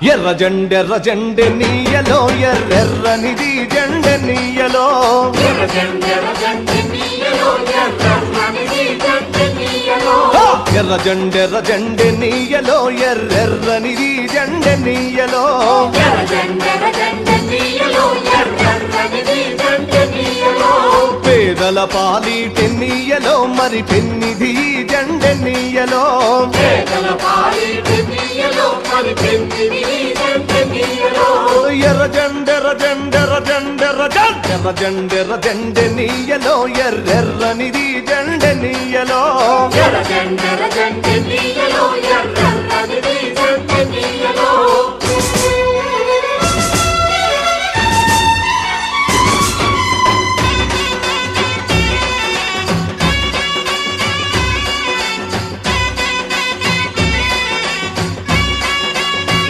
ఎర్ర జెండె నీయలో ఎర్రెర్రనిది జెండె నీయలో ఎర్ర జెండె నీయలో ఎర్రెర్రనిది జెండె నీయలో పేదల పాలిటెన్నీయలో మరి పెన్నిధి జెండె నీయలో ఎర్ర జెండె నీయలో ఎర్రెర్రనిది జెండె నీయలో